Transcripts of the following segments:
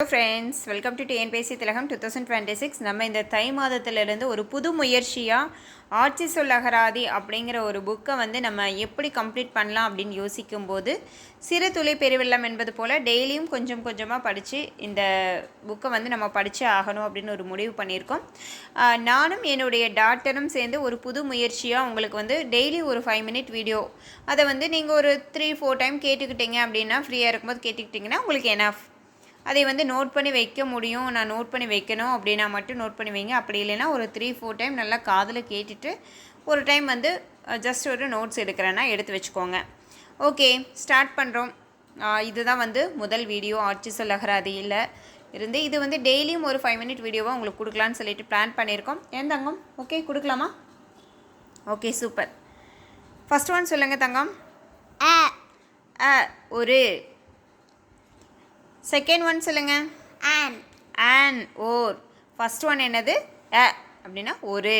Hello friends, welcome to TNPSC Tilagam 2026. நம்ம இந்த தை மாதத்திலிருந்து ஒரு புது முயற்சியாக ஆட்சி சொல் அகராதி அப்படிங்கிற ஒரு புக்கை வந்து நம்ம எப்படி கம்ப்ளீட் பண்ணலாம் அப்படின்னு யோசிக்கும்போது சிறு துளி பெருவெள்ளம் என்பது போல் டெய்லியும் கொஞ்சம் கொஞ்சமாக படித்து இந்த புக்கை வந்து நம்ம படித்து ஆகணும் அப்படின்னு ஒரு முடிவு பண்ணியிருக்கோம். நானும் என்னுடைய டாக்டரும் சேர்ந்து ஒரு புது முயற்சியாக உங்களுக்கு வந்து டெய்லி ஒரு 5 minute வீடியோ அதை வந்து நீங்கள் ஒரு 3-4 டைம் கேட்டுக்கிட்டீங்க அப்படின்னா ஃப்ரீயாக இருக்கும்போது கேட்டுக்கிட்டிங்கன்னா உங்களுக்கு எனஃப். அதை வந்து நோட் பண்ணி வைக்க முடியும். நான் நோட் பண்ணி வைக்கணும் அப்படின்னா மட்டும் நோட் பண்ணி வைங்க. அப்படி இல்லைன்னா ஒரு 3-4 டைம் நல்லா காதில் கேட்டுட்டு ஒரு டைம் வந்து ஜஸ்ட் ஒரு நோட்ஸ் எடுக்கிறேன்னா எடுத்து வச்சுக்கோங்க. ஓகே, ஸ்டார்ட் பண்ணுறோம். இதுதான் வந்து முதல் வீடியோ ஆட்சி சொல் அகராதியில் இருந்து. இது வந்து டெய்லியும் ஒரு 5 minute வீடியோவாக உங்களுக்கு கொடுக்கலான்னு சொல்லிட்டு பிளான் பண்ணியிருக்கோம். ஏன் தங்கம்? ஓகே, கொடுக்கலாமா? Okay, super. ஃபஸ்ட் ஒன் சொல்லுங்கள் தங்கம். ஒரு. செகண்ட் ஒன் சொல்லுங்க. ஆன் ஓர். ஃபஸ்ட் ஒன் என்னது? அப்படின்னா ஒரு.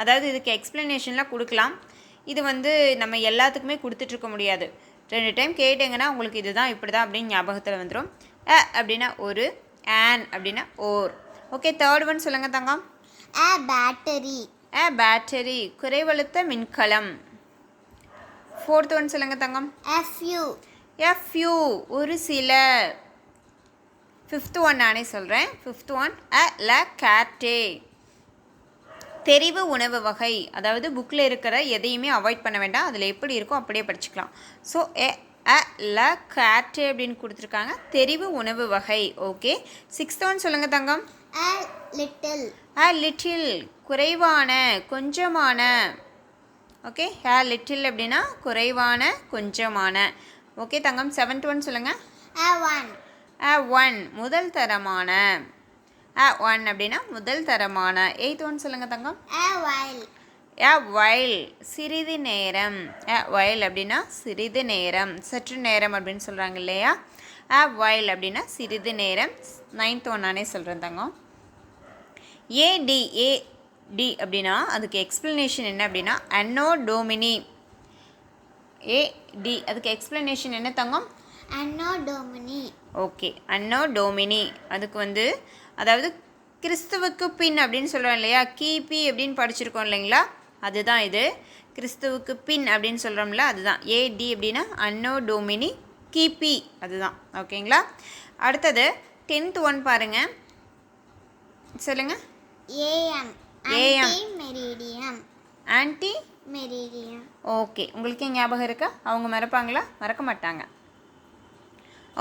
அதாவது இதுக்கு எக்ஸ்ப்ளனேஷன்லாம் கொடுக்கலாம். இது வந்து நம்ம எல்லாத்துக்குமே கொடுத்துட்ருக்க முடியாது. 2 டைம் கேட்டிங்கன்னா உங்களுக்கு இதுதான் இப்படி தான் அப்படின்னு ஞாபகத்தில் வந்துடும். அப்படின்னா ஒரு, ஆன் அப்படின்னா ஓர். ஓகே, தேர்ட் ஒன் சொல்லுங்கள் தங்கம். பேட்டரி. பேட்டரி குறைவழுத்த மின்கலம். ஃபோர்த் ஒன் சொல்லுங்கள் தங்கம். எஃப்யூ ஒரு சில. ஃபிஃப்த் ஒன் நானே சொல்கிறேன். ஃபிஃப்த் ஒன் கேட்டே தெரிவு உணவு வகை. அதாவது புக்கில் இருக்கிற எதையுமே அவாய்ட் பண்ண வேண்டாம். அதில் எப்படி இருக்கோ அப்படியே படிச்சுக்கலாம். ஸோ கேட்டே அப்படின்னு கொடுத்துருக்காங்க. தெரிவு உணவு வகை. ஓகே, சிக்ஸ்த் ஒன் சொல்லுங்கள் தங்கம். லிட்டில் குறைவான கொஞ்சமான. ஓகே, லிட்டில் அப்படின்னா குறைவான கொஞ்சமான. ஓகே தங்கம். செவன்த் ஒன் சொல்லுங்கள். ஒன் முதல் தரமான. ஒன் அப்படின்னா முதல் தரமான. எய்த் ஒன் சொல்லுங்கள் தங்கம். வைல் சிறிது நேரம். வைல் அப்படின்னா சிறிது நேரம், சற்று நேரம் அப்படின்னு சொல்கிறாங்க இல்லையா? வைல் அப்படின்னா சிறிது நேரம். நைன்த் ஒன் நானே சொல்கிறேன் தங்கம். ஏடி அப்படின்னா அதுக்கு எக்ஸ்ப்ளனேஷன் என்ன அப்படின்னா அன்னோ டோமினி. ஏடி அதுக்கு எக்ஸ்ப்ளனேஷன் என்ன தங்கம்? அன்னோ டோமினி. ஓகே, அன்னோ டோமினி அதுக்கு வந்து அதாவது கிறிஸ்துவுக்கு பின் அப்படின்னு சொல்கிறோம் இல்லையா? கிபி அப்படின்னு படிச்சிருக்கோம் இல்லைங்களா? அதுதான் இது. கிறிஸ்துவுக்கு பின் அப்படின்னு சொல்கிறோம்ல, அதுதான் ஏடி அப்படின்னா அன்னோ டோமினி கிபி, அதுதான். ஓகேங்களா? அடுத்தது 10th ஒன் பாருங்கள். சொல்லுங்கள். ஏஎம். Anti meridiem. ஓகே, உங்களுக்கு ஞாபகம் இருக்கா? அவங்க மறப்பாங்களா? மறக்க மாட்டாங்க.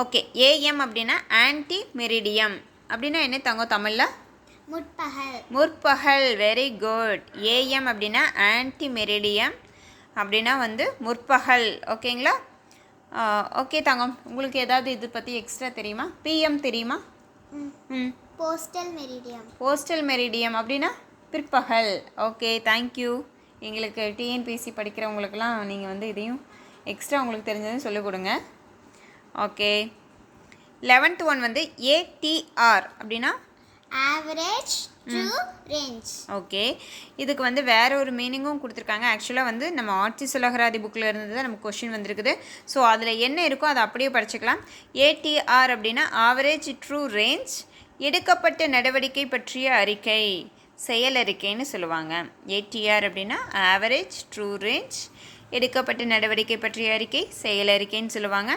ஓகே, ஏஎம் அப்படின்னா ஆன்டி மெரிடியம் அப்படின்னா என்ன தங்கம் தமிழில்? முற்பகல். Very good. ஏஎம் அப்படின்னா ஆன்டி மெரிடியம் அப்படின்னா வந்து முற்பகல். ஓகேங்களா? ஓகே தங்கம், உங்களுக்கு ஏதாவது இது பற்றி எக்ஸ்ட்ரா தெரியுமா? பிஎம் தெரியுமா? போஸ்டல் மெரிடியம் அப்படின்னா பிற்பகல். Okay, thank you. எங்களுக்கு டிஎன்பிஎஸ்சி படிக்கிறவங்களுக்கெல்லாம் நீங்கள் வந்து இதையும் எக்ஸ்ட்ரா உங்களுக்கு தெரிஞ்சதையும் சொல்லிக் கொடுங்க. ஓகே, 11th ஒன் வந்து ஏடிஆர் அப்படின்னா ஆவரேஜ் டு ரேஞ்ச். ஓகே, இதுக்கு வந்து வேற ஒரு மீனிங்கும் கொடுத்துருக்காங்க. ஆக்சுவலாக வந்து நம்ம ஆட்சி சொல் அகராதி புக்கில் இருந்து தான் நமக்கு கொஷின் வந்திருக்குது. ஸோ அதில் என்ன இருக்கோ அதை அப்படியே படிச்சுக்கலாம். ஏடிஆர் அப்படின்னா ஆவரேஜ் ட்ரூ ரேஞ்ச், எடுக்கப்பட்ட நடவடிக்கை பற்றிய அறிக்கை, செயல் அறிக்கைன்னு சொல்லுவாங்க. ஏடிஆர் அப்படின்னா ஆவரேஜ் ட்ரூ ரேஞ்ச், எடுக்கப்பட்ட நடவடிக்கை பற்றிய அறிக்கை, செயல் அறிக்கைன்னு சொல்லுவாங்க.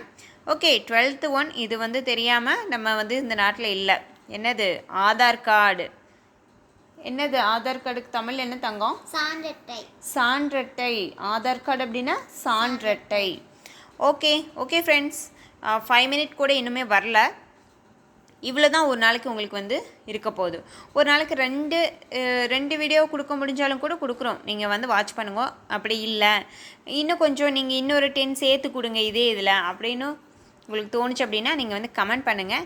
ஓகே, 12th ஒன் இது வந்து தெரியாமல் நம்ம வந்து இந்த நாட்டில் இல்லை. என்னது? ஆதார் கார்டு. என்னது ஆதார் கார்டுக்கு தமிழ் என்ன தங்கம்? சான்றட்டை. ஆதார் கார்டு அப்படின்னா சான்றட்டை. ஓகே ஃப்ரெண்ட்ஸ், 5 minute கூட இன்னுமே வரல. இவ்வளோ தான் ஒரு நாளைக்கு உங்களுக்கு வந்து இருக்க போகுது. ஒரு நாளைக்கு ரெண்டு வீடியோ கொடுக்க முடிஞ்சாலும் கூட கொடுக்குறோம். நீங்கள் வந்து வாட்ச் பண்ணுங்க. அப்படி இல்லை இன்னும் கொஞ்சம் நீங்கள் இன்னொரு 10 சேர்த்து கொடுங்க இதே இதில் அப்படின்னு உங்களுக்கு தோணுச்சு அப்படின்னா நீங்கள் வந்து கமெண்ட் பண்ணுங்கள்.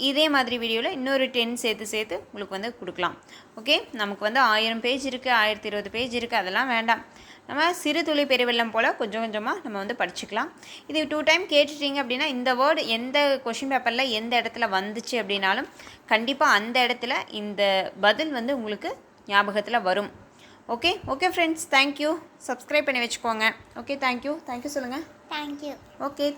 இதே மாதிரி வீடியோவில் இன்னொரு 10 சேர்த்து உங்களுக்கு வந்து கொடுக்கலாம். ஓகே, நமக்கு வந்து 1000 பேஜ் இருக்குது, 1020 பேஜ் இருக்குது, அதெல்லாம் வேண்டாம். நம்ம சிறு துளி பெருவெள்ளம் போல் கொஞ்சம் கொஞ்சமாக நம்ம வந்து படிச்சுக்கலாம். இது 2 டைம் கேட்டுட்டிங்க அப்படின்னா இந்த வேர்டு எந்த கொஷின் பேப்பரில் எந்த இடத்துல வந்துச்சு அப்படின்னாலும் கண்டிப்பாக அந்த இடத்துல இந்த பதில் வந்து உங்களுக்கு ஞாபகத்தில் வரும். Okay friends, thank you. சப்ஸ்கிரைப் பண்ணி வச்சுக்கோங்க. ஓகே, தேங்க்யூ சொல்லுங்கள். தேங்க்யூ. ஓகே.